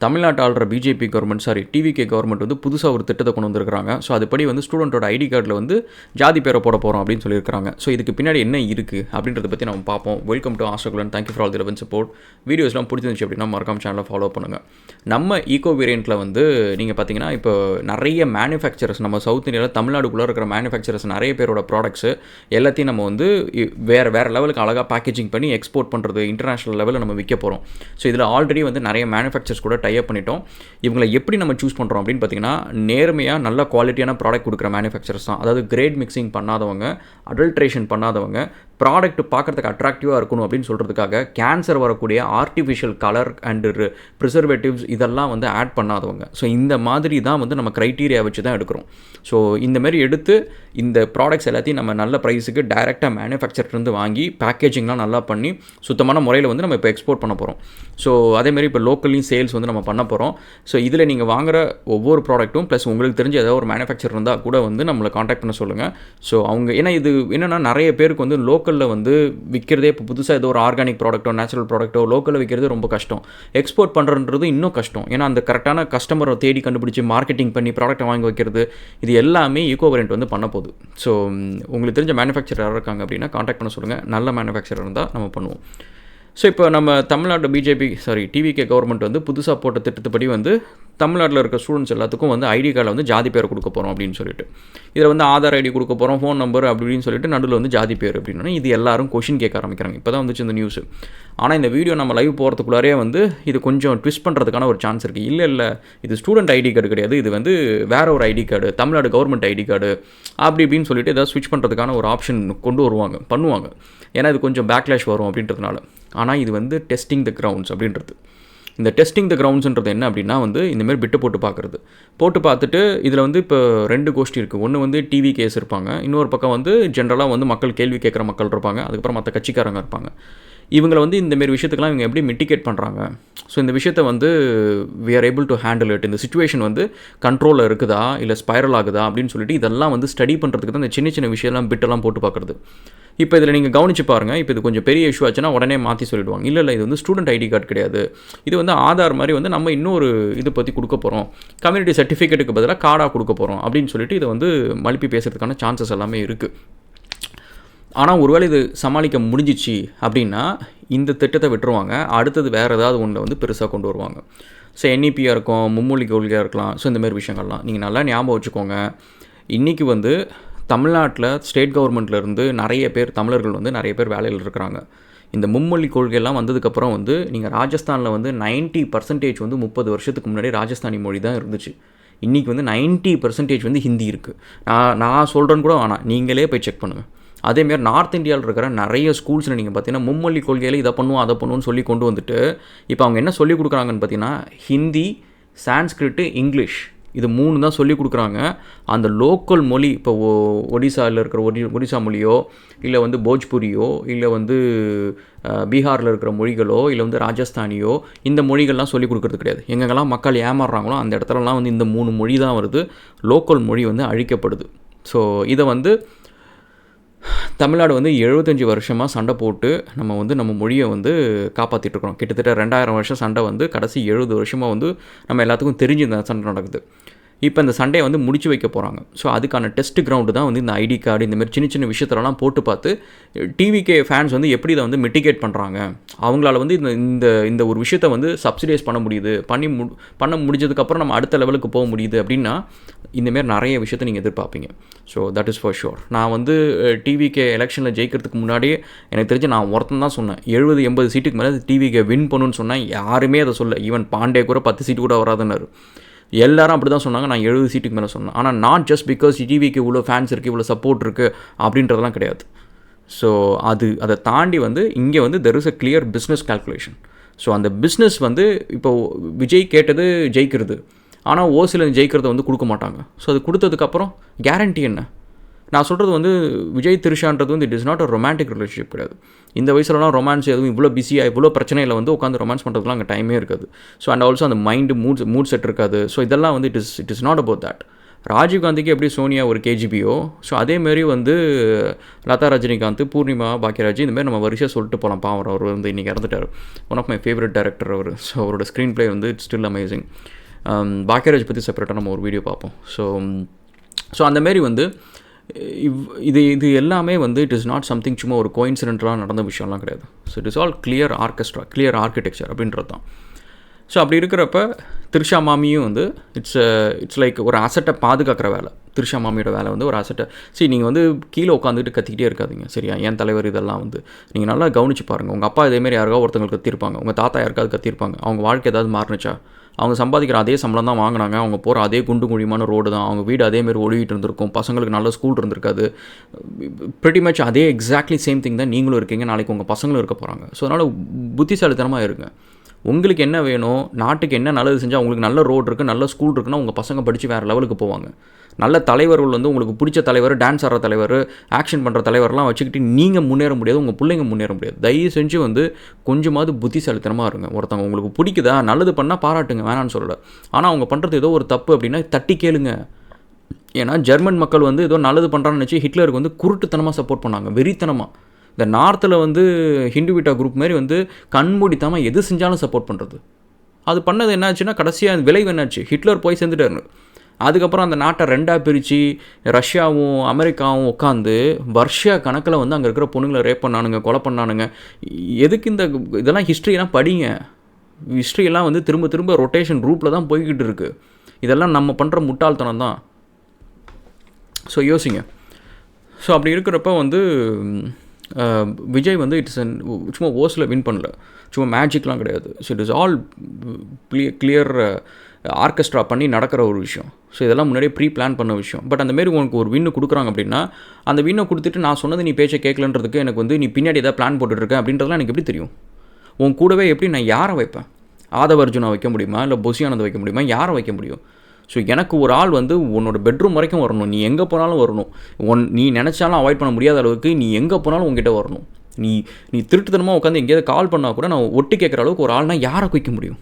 தமிழ்நாட்டு ஆள்ற BJP government TVK government வந்து புதுசாக ஒரு திட்டத்தை கொண்டு வந்திருக்காங்க. ஸோ அதுபடி வந்து ஸ்டூடெண்ட்டோட ஐடி கார்டில் வந்து ஜாதி பேரை போட போகிறோம் அப்படின்னு சொல்லியிருக்காங்க. ஸோ இதுக்கு பின்னாடி என்ன இருக்குது அப்படின்றத பற்றி நம்ம பார்ப்போம். வெல்கம் டு ஆஸ்ட்ரோகுலன். Thank you for all the love and support. வீடியோஸ்லாம் பிடிச்சிருந்துச்சு அப்படின்னா மறக்காம சேனலை ஃபாலோ பண்ணுங்கள். நம்ம ஈகோ வேரியண்ட்டில் வந்து நீங்கள் பார்த்தீங்கன்னா இப்போ நிறைய மேனுஃபேக்சரர்ஸ் நம்ம சவுத் இந்தியாவில் தமிழ்நாடுக்குள்ளே இருக்கிற மேனுஃபேக்சரர்ஸ் நிறைய பேரோட ப்ராடக்ட்ஸு எல்லாத்தையும் நம்ம வந்து வேறு லெவலுக்கு அழகாக பேக்கேஜிங் பண்ணி எக்ஸ்போர்ட் பண்ணுறது இன்டர்நேஷனல் லெவலில் நம்ம விற்க போகிறோம். ஸோ இதில் ஆல்ரெடி வந்து நிறைய மேனுஃபேக்சர்ஸ் கூட டைப் பண்ணிட்டோம். இவங்களை எப்படி நம்ம சூஸ் பண்ணுறோம் அப்படின்னு பார்த்தீங்கன்னா நேர்மையாக நல்ல குவாலிட்டியான ப்ராடக்ட் கொடுக்குற மேனுஃபேக்சரர்ஸ் தான். அதாவது கிரேட் மிக்சிங் பண்ணாதவங்க, அடல்ட்ரேஷன் பண்ணாதவங்க, ப்ராடக்ட் பார்க்குறதுக்கு அட்ராக்டிவாக இருக்கணும் அப்படின்னு சொல்கிறதுக்காக கேன்சர் வரக்கூடிய ஆர்டிஃபிஷியல் கலர் அண்டு ப்ரிசர்வேட்டிவ்ஸ் இதெல்லாம் வந்து ஆட் பண்ணாதவங்க. ஸோ இந்த மாதிரி தான் வந்து நம்ம க்ரைட்டீரியா வச்சு தான் எடுக்கிறோம். ஸோ இந்தமாரி எடுத்து இந்த ப்ராடக்ட்ஸ் எல்லாத்தையும் நம்ம நல்ல ப்ரைஸுக்கு டைரெக்டாக மேனுஃபேக்சர்லேருந்து வாங்கி பேக்கேஜிங்லாம் நல்லா பண்ணி சுத்தமான முறையில் வந்து நம்ம இப்போ எக்ஸ்போர்ட் பண்ண போகிறோம். ஸோ அதேமாரி இப்போ லோக்கல்லையும் சேல்ஸ் வந்து நம்ம பண்ண போகிறோம். ஸோ இதில் நீங்கள் வாங்குகிற ஒவ்வொரு ப்ராடக்ட்டும் ப்ளஸ் உங்களுக்கு தெரிஞ்ச ஏதாவது ஒரு மேனுஃபேக்சர் இருந்தால் கூட வந்து நம்மளை காண்டாக்ட் பண்ண சொல்லுங்கள். ஸோ அவங்க ஏன்னா இது என்னென்னா நிறைய பேருக்கு வந்து லோக்கலில் வந்து விற்கிறதே இப்போ புதுசாக ஏதோ ஒரு ஆர்கானிக் ப்ராடக்ட்டோ நேச்சுரல் ப்ராடக்ட்டோ லோக்கலில் விற்கிறது ரொம்ப கஷ்டம். எக்ஸ்போர்ட் பண்ணுறன்றது இன்னும் கஷ்டம். ஏன்னா அந்த கரெக்டான கஸ்டமரை தேடி கண்டுபிடிச்சி மார்க்கெட்டிங் பண்ணி ப்ராடக்ட்டை வாங்கி வைக்கிறது இது எல்லாமே ஈகோ வேரியண்ட் வந்து பண்ண போகுது. ஸோ உங்களுக்கு தெரிஞ்ச மேனுஃபேக்சரர் யாராக இருக்காங்க அப்படின்னா காண்டாக்ட் பண்ண சொல்லுங்கள். நல்ல மேனுஃபேக்சரர் இருந்தால் நம்ம பண்ணுவோம். ஸோ இப்போ நம்ம தமிழ்நாடு டிவிகே கவர்மெண்ட் வந்து புதுசாக போட்ட திட்டத்துப்படி வந்து தமிழ்நாட்டில் இருக்க ஸ்டூடெண்ட்ஸ் எல்லாத்துக்கும் வந்து ஐடி கார்டில் வந்து ஜாதி பேர் கொடுக்க போகிறோம் அப்படின்னு சொல்லிட்டு இதில் வந்து ஆதார் ஐடி கொடுக்க போகிறோம், ஃபோன் நம்பர் அப்படின்னு சொல்லிட்டு நடுவில் வந்து ஜாதி பேர் அப்படின்னா இது எல்லாரும் கொஷின் கேட்க ஆரம்பிக்கிறாங்க. இப்போ தான் வந்துச்சு இந்த நியூஸ். ஆனால் இந்த வீடியோ நம்ம லைவ் போகிறதுக்குள்ளாரே வந்து இது கொஞ்சம் ட்விஸ்ட் பண்ணுறதுக்கான ஒரு சான்ஸ் இருக்குது. இல்லை இது ஸ்டூடெண்ட் ஐடி கார்டு கிடையாது, இது வந்து வேற ஒரு ID card, Tamil Nadu government ID card அப்படி இப்படின்னு சொல்லிட்டு ஏதாவது ஸ்விட்ச் பண்ணுறதுக்கான ஒரு ஆப்ஷன் கொண்டு பண்ணுவாங்க. ஏன்னா இது கொஞ்சம் பேக்லேஷ் வரும் அப்படின்றதுனால. ஆனால் இது வந்து டெஸ்டிங் த கிரவுண்ட்ஸ் அப்படின்றது. இந்த டெஸ்டிங் த கிரவுண்ட்ஸ்ன்றது என்ன அப்படின்னா வந்து இந்தமாரி பிட்டு போட்டு பார்த்துட்டு இதில் வந்து இப்போ 2 கோஷ்டி இருக்குது. ஒன்று வந்து டிவி கேஸ் இருப்பாங்க, இன்னொரு பக்கம் வந்து ஜென்ரலாக வந்து மக்கள் கேள்வி கேட்குற மக்கள் இருப்பாங்க, அதுக்கப்புறம் மற்ற கட்சிக்காரங்க இருப்பாங்க. இவங்களை வந்து இந்தமாரி விஷயத்துக்கெல்லாம் இவங்க எப்படி மிட்டிகேட் பண்ணுறாங்க. ஸோ இந்த விஷயத்தை வந்து we are able to handle it. இந்த சிச்சுவேஷன் வந்து கண்ட்ரோலில் இருக்குதா இல்லை ஸ்பைரல் ஆகுதா அப்படின்னு சொல்லிட்டு இதெல்லாம் வந்து ஸ்டடி பண்ணுறதுக்கு தான் இந்த சின்ன விஷயம்லாம் பிட்டெல்லாம் போட்டு பார்க்குறது. இப்போ இதில் நீங்கள் கவனித்து பாருங்கள். இப்போ இது கொஞ்சம் பெரிய இஷ்யூ ஆச்சுன்னா உடனே மாற்றி சொல்லிடுவாங்க. இல்லை இது வந்து ஸ்டூடெண்ட் ஐடி கார்டு கிடையாது, இது வந்து ஆதார் மாதிரி வந்து நம்ம இன்னொரு இது பற்றி கொடுக்க போகிறோம், கம்யூனிட்டி சர்டிஃபிகேட்டுக்கு பதிலாக கார்டாக கொடுக்க போகிறோம் அப்படின்னு சொல்லிட்டு இதை வந்து மழுப்பி பேசுகிறதுக்கான சான்சஸ் எல்லாமே இருக்குது. ஆனால் ஒருவேளை இது சமாளிக்க முடிஞ்சிச்சு அப்படின்னா இந்த திட்டத்தை விட்டுருவாங்க. அடுத்தது வேறு ஏதாவது ஒன்றை வந்து பெருசாக கொண்டு வருவாங்க. ஸோ என்இபியாக இருக்கும், மும்மொழி கொள்கையாக இருக்கலாம். ஸோ இந்தமாரி விஷயங்கள்லாம் நீங்கள் நல்லா ஞாபகம் வச்சுக்கோங்க. இன்றைக்கி வந்து தமிழ்நாட்டில் ஸ்டேட் கவர்மெண்ட்லேருந்து தமிழர்கள் வந்து நிறைய பேர் வேலையில் இருக்கிறாங்க. இந்த மும்மொழி கொள்கையெல்லாம் வந்ததுக்கப்புறம் வந்து நீங்கள் ராஜஸ்தானில் வந்து 90% வந்து 30 வருஷத்துக்கு முன்னாடி ராஜஸ்தானி மொழி தான் இருந்துச்சு. இன்றைக்கி வந்து 90% வந்து ஹிந்தி இருக்குது. நான் சொல்கிறேன்னு கூட வேணாம், நீங்களே போய் செக் பண்ணுங்கள். அதேமாரி நார்த் இந்தியாவில் இருக்கிற நிறைய ஸ்கூல்ஸில் நீங்கள் பார்த்தீங்கன்னா மும்மொழி கொள்கையில் இதை பண்ணுவோம் அதை பண்ணுவோன்னு சொல்லி கொண்டு வந்துட்டு இப்போ அவங்க என்ன சொல்லிக் கொடுக்குறாங்கன்னு பார்த்தீங்கன்னா ஹிந்தி, சான்ஸ்கிரிட்டு, இங்கிலீஷ் இது 3 தான் சொல்லிக் கொடுக்குறாங்க. அந்த லோக்கல் மொழி இப்போ ஒடிசாவில் இருக்கிற ஒடிசா மொழியோ இல்லை வந்து போஜ்புரியோ இல்லை வந்து பீகாரில் இருக்கிற மொழிகளோ இல்லை வந்து ராஜஸ்தானியோ இந்த மொழிகள்லாம் சொல்லிக் கொடுக்குறது கிடையாது. எங்கெங்கெல்லாம் மக்கள் ஏமாறுறாங்களோ அந்த இடத்துலலாம் வந்து இந்த 3 மொழி தான் வருது. லோக்கல் மொழி வந்து அழிக்கப்படுது. ஸோ இதை வந்து தமிழ்நாடு வந்து 75 வருஷமாக சண்டை போட்டு நம்ம மொழியை வந்து காப்பாற்றிட்டுருக்கோம். கிட்டத்தட்ட 2000 வருஷம் சண்டை வந்து கடைசி 70 வருஷமாக வந்து நம்ம எல்லாத்துக்கும் தெரிஞ்சு இந்த சண்டை நடக்குது. இப்போ இந்த சண்டையை வந்து முடிச்சு வைக்க போகிறாங்க. ஸோ அதுக்கான டெஸ்ட் கிரவுண்டு தான் வந்து இந்த ஐடி கார்டு இந்தமாரி சின்ன விஷயத்தெல்லாம் போட்டு பார்த்து டிவிகே ஃபேன்ஸ் வந்து எப்படி இதை வந்து மிட்டிகேட் பண்ணுறாங்க, அவங்களால வந்து இந்த ஒரு விஷயத்தை வந்து சப்சிடைஸ் பண்ண முடியுது, பண்ண முடிஞ்சதுக்கப்புறம் நம்ம அடுத்த லெவலுக்கு போக முடியுது அப்படின்னா இந்தமாரி நிறைய விஷயத்தை நீங்கள் எதிர்பார்ப்பீங்க. So that is for sure. நான் வந்து டிவிகே எலெக்ஷனில் ஜெயிக்கிறதுக்கு முன்னாடியே எனக்கு தெரிஞ்சு நான் ஒருத்தன் தான் சொன்னேன் 70-80 சீட்டுக்கு மேலே டிவிகே வின் பண்ணுன்னு சொன்னேன். யாருமே அதை சொல்ல. ஈவன் பாண்டே கூட 10 சீட்டு கூட வராதுன்னாரு. எல்லாரும் அப்படி தான் சொன்னாங்க. நான் 70 சீட்டுக்கு மேலே சொன்னேன். ஆனால் நாட் ஜஸ்ட் பிகாஸ் டிவிக்கு இவ்வளோ ஃபேன்ஸ் இருக்குது, இவ்வளோ சப்போர்ட் இருக்குது அப்படின்றதெல்லாம் கிடையாது. ஸோ அதை தாண்டி வந்து இங்கே வந்து there is a clear business calculation. So அந்த பிஸ்னஸ் வந்து இப்போ விஜய் கேட்டது ஜெயிக்கிறது, ஆனால் ஓசியில் ஜெயிக்கிறத வந்து கொடுக்க மாட்டாங்க. ஸோ அது கொடுத்ததுக்கப்புறம் கேரண்டி என்ன? நான் சொல்கிறது வந்து விஜய் த்ரிஷான்றது வந்து it is not a romantic relationship கிடையாது. இந்த வயசுலலாம் ரொமான்ஸ் எதுவும் இவ்வளோ பிஸியாக இவ்வளோ பிரச்சனையில் வந்து உட்காந்து ரொமான்ஸ் பண்ணுறதுலாம் அங்கே டைமே இருக்காது. ஸோ அண்ட் ஆல்சோ அந்த மூட் செட் இருக்காது. ஸோ இதெல்லாம் வந்து it is not about that. ராஜீவ்காந்திக்கு எப்படி சோனியா ஒரு கேஜிபியோ, ஸோ அதேமாரி வந்து லதா ரஜினிகாந்த், பூர்ணிமா பாக்கியராஜ் இந்தமாதிரி நம்ம வரிசையாக சொல்லிட்டு போகலாம். பாவம் அவர் வந்து இன்றைக்கி இறந்துட்டார். One of my favourite director அவர். ஸோ அவரோட ஸ்க்ரீன் ப்ளே வந்து இட்ஸ் ஸ்டில் அமேசிங். பாக்கியராஜ் பற்றி செப்பரேட்டாக நம்ம ஒரு வீடியோ பார்ப்போம். ஸோ அந்தமாரி வந்து இது எல்லாமே வந்து இட் இஸ் நாட் சம்திங் சும்மா ஒரு கோயின்சிடென்டலாக நடந்த விஷயம்லாம் கிடையாது. So it is all clear orchestra, clear architecture அப்படின்றது தான். ஸோ அப்படி இருக்கிறப்ப த்ரிஷா மாமியும் வந்து இட்ஸ் லைக் ஒரு அசட்டை பாதுகாக்கிற வேலை. த்ரிஷா மாமியோட வேலை வந்து ஒரு அசட்டை. சரி, நீங்கள் வந்து கீழே உட்காந்துட்டு கத்திக்கிட்டே இருக்காதிங்க, சரியா? என் தலைவர் இதெல்லாம் வந்து நீங்கள் நல்லா கவனிச்சு பாருங்கள். உங்கள் அப்பா இதேமாரி யாருக்காவது ஒருத்தவங்களுக்கு கத்திருப்பாங்க, உங்கள் தாத்தா யாருக்காவது கத்திருப்பாங்க. அவங்க வாழ்க்கை ஏதாவது மாறுனுச்சா? அவங்க சம்பாதிக்கிற அதே சம்பளம் தான் வாங்கினாங்க. அவங்க போகிற அதே குண்டு குழிமான ரோடு தான். அவங்க வீடு அதேமாரி ஒழுகிட்டு இருந்திருக்கும். பசங்களுக்கு நல்ல ஸ்கூல் இருந்திருக்காது. ப்ரிட்டி மச் அதே எக்ஸாக்ட்லி சேம் திங் தான் நீங்களும் இருக்கீங்க, நாளைக்கு உங்கள் பசங்களும் இருக்க போகிறாங்க. ஸோ அதனால் புத்திசாலித்தனமாக இருங்க. உங்களுக்கு என்ன வேணும், நாட்டுக்கு என்ன நல்லது செஞ்சால் உங்களுக்கு நல்ல ரோடு இருக்குது, நல்ல ஸ்கூல் இருக்குன்னா உங்கள் பசங்க படித்து வேறு லெவலுக்கு போவாங்க. நல்ல தலைவர்கள் வந்து உங்களுக்கு பிடிச்ச தலைவர், டான்ஸ் ஆடுற தலைவர், ஆக்ஷன் பண்ணுற தலைவர்லாம் வச்சுக்கிட்டு நீங்கள் முன்னேற முடியாது, உங்கள் பிள்ளைங்க முன்னேற முடியாது. தயவு செஞ்சு வந்து கொஞ்சமாவது புத்திசாலித்தனமாக இருங்க. ஒருத்தவங்க உங்களுக்கு பிடிக்குதா, நல்லது பண்ணால் பாராட்டுங்க, வேணான்னு சொல்லலை. ஆனால் அவங்க பண்ணுறது ஏதோ ஒரு தப்பு அப்படின்னா தட்டி கேளுங்க. ஏன்னா ஜெர்மன் மக்கள் வந்து ஏதோ நல்லது பண்ணுறான்னு நினச்சி ஹிட்லருக்கு வந்து குருட்டுத்தனமாக சப்போர்ட் பண்ணாங்க, வெறித்தனமாக. இந்த நார்த்தில் வந்து ஹிந்துவிட்டா குரூப் மாதிரி வந்து கண்மூடித்தமாக எது செஞ்சாலும் சப்போர்ட் பண்ணுறது. அது பண்ணது என்னாச்சுன்னா கடைசியாக விளைவு என்னாச்சு, ஹிட்லர் போய் சேர்ந்துட்டாரு. அதுக்கப்புறம் அந்த நாட்டை ரெண்டாக பிரித்து ரஷ்யாவும் அமெரிக்காவும் உட்காந்து வருஷ கணக்கில் வந்து அங்கே இருக்கிற பொண்ணுங்களை ரேப் பண்ணானுங்க, கொலை பண்ணானுங்க. எதுக்கு இதெல்லாம் ஹிஸ்ட்ரியெல்லாம் படிங்க. ஹிஸ்ட்ரியெல்லாம் வந்து திரும்ப திரும்ப ரொட்டேஷன் ரூப்பில் தான் போய்கிட்டு இருக்குது. இதெல்லாம் நம்ம பண்ணுற முட்டாள்தனம் தான். ஸோ யோசிங்க. ஸோ அப்படி இருக்கிறப்ப வந்து விஜய் வந்து சும்மா ஓஸில் வின் பண்ணல, சும்மா மேஜிக்லாம் கிடையாது. So it is all clear orchestra பண்ணி நடக்கிற ஒரு விஷயம். ஸோ இதெல்லாம் முன்னாடியே ப்ரீ பிளான் பண்ண விஷயம். பட் அந்தமாரி உனக்கு ஒரு வின்னு கொடுக்குறாங்க அப்படின்னா அந்த வின்னை கொடுத்துட்டு நான் சொன்னது நீ பேச்சை கேட்கலன்றதுக்கு எனக்கு வந்து நீ பின்னாடி ஏதாவது பிளான் போட்டுட்ருக்கேன் அப்படின்றதுலாம் எனக்கு எப்படி தெரியும்? உன் கூடவே எப்படி நான் யாரை வைப்பேன்? ஆதவர்ஜுனா வைக்க முடியுமா, இல்லை பொசியானந்தை வைக்க முடியுமா? யாரை வைக்க முடியும்? ஸோ எனக்கு ஒரு ஆள் வந்து உன்னோட பெட்ரூம் வரைக்கும் வரணும், நீ எங்கே போனாலும் வரணும். நீ நினச்சாலும் அவாய்ட் பண்ண முடியாத அளவுக்கு நீ எங்கே போனாலும் உங்ககிட்ட வரணும். நீ திருட்டுத்தனமாக உட்காந்து எங்கேயாவது கால் பண்ணால் கூட நான் ஒட்டு கேட்குற அளவுக்கு ஒரு ஆள்னால் யாரை வைக்க முடியும்?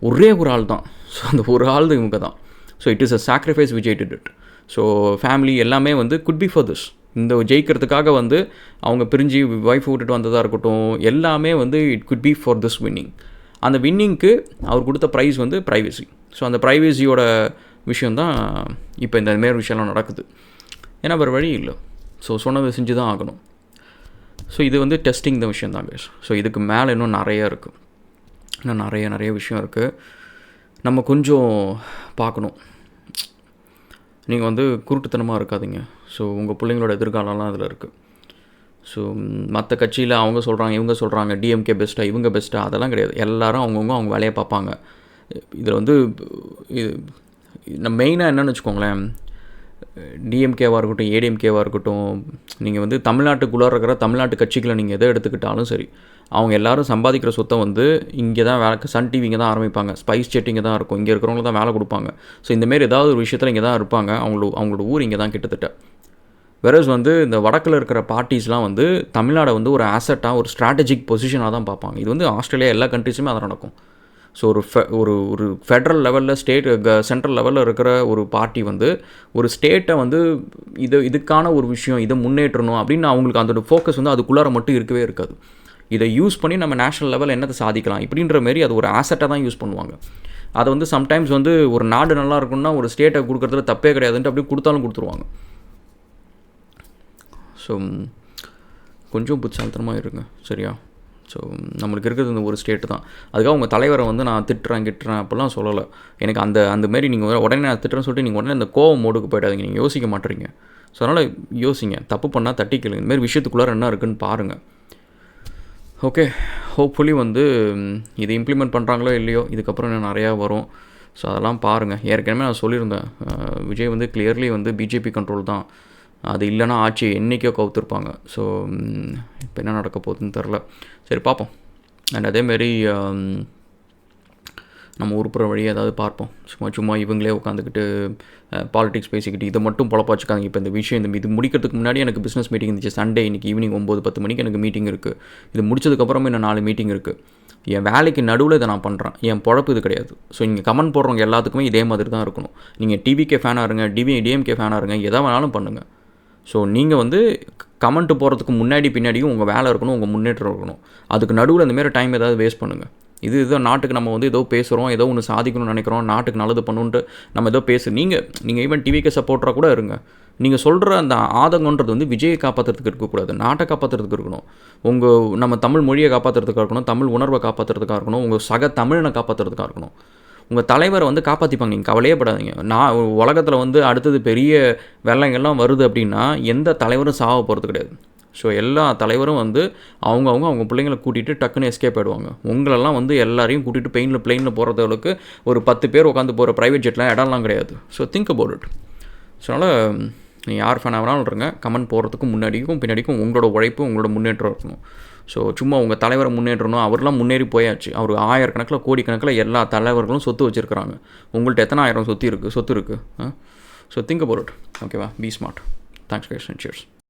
ஒரே ஒரு ஆள் தான். ஸோ அந்த ஒரு ஆள் தான் இவங்க தான். So it is a sacrifice Vijay did it. So family எல்லாமே வந்து குட் பி ஃபார் திஸ். இந்த ஜெயிக்கிறதுக்காக வந்து அவங்க பிரிஞ்சு ஒய்ஃப் விட்டுட்டு வந்ததாக இருக்கட்டும், எல்லாமே வந்து it could be for this winning. அந்த வின்னிங்க்கு அவர் கொடுத்த ப்ரைஸ் வந்து ப்ரைவசி. ஸோ அந்த ப்ரைவசியோட விஷயந்தான் இப்போ இந்த மாரி விஷயம்லாம் நடக்குது. ஏன்னா வேறு வழி இல்லை. ஸோ சொன்னதை செஞ்சு தான் ஆகணும். ஸோ இது வந்து டெஸ்டிங் தான் விஷயம் தான் பேஸ். ஸோ இதுக்கு மேலே இன்னும் நிறையா இருக்குது. இன்னும் நிறைய விஷயம் இருக்குது. நம்ம கொஞ்சம் பார்க்கணும். நீங்கள் வந்து குருட்டுத்தனமாக இருக்காதீங்க. ஸோ உங்கள் பிள்ளைங்களோட எதிர்காலம்லாம் அதில் இருக்குது. ஸோ மற்ற கட்சியில் அவங்க சொல்கிறாங்க, இவங்க சொல்கிறாங்க, டிஎம்கே பெஸ்ட்டாக, இவங்க பெஸ்ட்டாக, அதெல்லாம் கிடையாது. எல்லோரும் அவங்க வேலையை பார்ப்பாங்க. இதில் வந்து நம்ம மெயினாக என்னென்னு வச்சுக்கோங்களேன், டிஎம்கேவாக இருக்கட்டும், ஏடிஎம்கேவாக இருக்கட்டும், நீங்கள் வந்து தமிழ்நாட்டுக்குள்ளே இருக்கிற தமிழ்நாட்டு கட்சிகளை நீங்கள் எதை எடுத்துக்கிட்டாலும் சரி, அவங்க எல்லோரும் சம்பாதிக்கிற சொத்தை வந்து இங்கே தான் வேலை, சன் டிவி இங்கே தான் ஆரம்பிப்பாங்க, ஸ்பைஸ் ஜெட் இங்கே தான் இருக்கும், இங்கே இருக்கிறவங்க தான் வேலை கொடுப்பாங்க. ஸோ இந்தமாரி ஏதாவது ஒரு விஷயத்தில் இங்கே தான் இருப்பாங்க. அவங்களோட ஊர் இங்கே தான் கிட்டத்தட்ட. வெரஸ் வந்து இந்த வடக்கில் இருக்கிற பார்ட்டிஸ்லாம் வந்து தமிழ்நாடை வந்து ஒரு ஆசட்டாக, ஒரு ஸ்ட்ராட்டஜிக் பொசிஷனாக தான் பார்ப்பாங்க. இது வந்து ஆஸ்திரேலியா எல்லா கண்ட்ரிஸுமே அதை நடக்கும். ஸோ ஒரு ஃபெட்ரல் லெவலில் சென்ட்ரல் லெவலில் இருக்கிற ஒரு பார்ட்டி வந்து ஒரு ஸ்டேட்டை வந்து இதுக்கான ஒரு விஷயம், இதை முன்னேற்றணும் அப்படின்னு அவங்களுக்கு அதோட ஃபோக்கஸ் வந்து அதுக்குள்ளார மட்டும் இருக்கவே இருக்காது. இதை யூஸ் பண்ணி நம்ம நேஷனல் லெவலில் என்னத்தை சாதிக்கலாம் இப்படின்ற மாரி அது ஒரு ஆசட்டாக தான் யூஸ் பண்ணுவாங்க. அதை வந்து சம்டைம்ஸ் வந்து ஒரு நாடு நல்லா இருக்குன்னா ஒரு ஸ்டேட்டை கொடுக்குறதுல தப்பே கிடையாதுன்ட்டு அப்படியே கொடுத்தாலும் கொடுத்துருவாங்க. ஸோ கொஞ்சம் புத்திசாலித்தனமாக இருங்க, சரியா? ஸோ நம்மளுக்கு இருக்கிறது இந்த ஒரு ஸ்டேட்டு தான். அதுக்காக உங்கள் தலைவரை வந்து நான் திட்டுறேன் அப்படிலாம் சொல்லலை. எனக்கு அந்தமாரி நீங்கள் உடனே நான் திட்டுறேன்னு சொல்லிட்டு நீங்கள் உடனே அந்த கோவம் மோடுக்கு போய்டாதீங்க. நீங்கள் யோசிக்க மாட்டேறீங்க. ஸோ அதனால் யோசிங்க. தப்பு பண்ணால் தட்டிக்கலுங்க. இந்தமாரி விஷயத்துக்குள்ளார என்ன இருக்குதுன்னு பாருங்கள். ஓகே, ஹோப்ஃபுல்லி வந்து இது இம்ப்ளிமெண்ட் பண்ணுறாங்களோ இல்லையோ, இதுக்கப்புறம் இன்னும் நிறையா வரும். ஸோ அதெல்லாம் பாருங்கள். ஏற்கனவே நான் சொல்லியிருந்தேன், விஜய் வந்து கிளியர்லி வந்து பிஜேபி கண்ட்ரோல் தான். அது இல்லைனா ஆட்சி என்றைக்கோ கவுத்துருப்பாங்க. ஸோ இப்போ என்ன நடக்க போகுதுன்னு தெரில. சரி பார்ப்போம். அண்ட் அதேமாரி நம்ம உருப்புற வழி ஏதாவது பார்ப்போம். சும்மா இவங்களே உட்காந்துக்கிட்டு பாலிடிக்ஸ் பேசிக்கிட்டு இதை மட்டும் பொழப்பாச்சுக்காங்க. இப்போ இந்த விஷயம் இது முடிக்கிறதுக்கு முன்னாடி எனக்கு பிஸ்னஸ் மீட்டிங் இருந்துச்சு. சண்டே இன்றைக்கி ஈவினிங் 9-10 மணிக்கு எனக்கு மீட்டிங் இருக்குது. இது முடிச்சதுக்கப்புறமே இன்னும் 4 மீட்டிங் இருக்குது. என் வேலைக்கு நடுவில் இதை நான் பண்ணுறேன், என் பொழப்பு இது கிடையாது. ஸோ இங்கே கமெண்ட் போடுறவங்க எல்லாத்துக்குமே இதே மாதிரி தான் இருக்கணும். நீங்கள் டிவிகே ஃபேனாக இருங்க, டிஎம்கே ஃபேனாக இருங்க, எதை வேணாலும் பண்ணுங்கள். ஸோ நீங்கள் வந்து கமெண்ட் போகிறதுக்கு முன்னாடி பின்னாடியும் உங்கள் வேலை இருக்கணும், உங்கள் முன்னேற்றம் இருக்கணும். அதுக்கு நடுவில் இந்தமாரி டைம் ஏதாவது வேஸ்ட் பண்ணுங்கள். இதுதான் நாட்டுக்கு நம்ம வந்து ஏதோ பேசுகிறோம், ஏதோ ஒன்று சாதிக்கணும்னு நினைக்கிறோம், நாட்டுக்கு நல்லது பண்ணுன்ட்டு நம்ம ஏதோ நீங்கள் ஈவன் டிவிகே சப்போர்ட்டராக கூட இருங்க. நீங்கள் சொல்கிற அந்த ஆதங்கன்றது வந்து விஜயை காப்பாற்றுறதுக்கு இருக்கக்கூடாது, நாட்டை காப்பாற்றுறதுக்கு இருக்கணும். நம்ம தமிழ் மொழியை காப்பாற்றுறதுக்காக இருக்கணும், தமிழ் உணர்வை காப்பாற்றுறதுக்காக இருக்கணும், உங்கள் சக தமிழனை காப்பாற்றுறதுக்காக இருக்கணும். உங்கள் தலைவரை வந்து காப்பாற்றிப்பாங்க, நீங்கள் கவலையே படாதீங்க. உலகத்தில் வந்து அடுத்தது பெரிய வெள்ளங்கள்லாம் வருது அப்படின்னா எந்த தலைவரும் சாவ போகிறது கிடையாது. ஸோ எல்லா தலைவரும் வந்து அவங்க பிள்ளைங்களை கூட்டிகிட்டு டக்குன்னு எஸ்கேப் ஆகிடுவாங்க. உங்களெல்லாம் வந்து எல்லாரையும் கூட்டிகிட்டு பிளெயினில் போகிறதுக்கு ஒரு 10 பேர் உட்காந்து போகிற ப்ரைவேட் ஜெட்லாம் இடம்லாம் கிடையாது. So think about it. So அதனால் நீங்கள் யார் ஃபேனாக வேணாலும் இருங்க, கமெண்ட் போகிறதுக்கு முன்னாடிக்கும் பின்னாடிக்கும் உங்களோட உழைப்பு, உங்களோட முன்னேற்றம் இருக்கணும். ஸோ சும்மா உங்கள் தலைவரை முன்னேற்றணும், அவர்லாம் முன்னேறி போயாச்சு. அவர் ஆயிரக்கணக்கில் கோடிக்கணக்கில் எல்லா தலைவர்களும் சொத்து வச்சுருக்கிறாங்க. உங்கள்கிட்ட எத்தனை ஆயிரம் சொத்து இருக்குது. So think about it. ஓகேவா? Be smart. Thanks guys and cheers.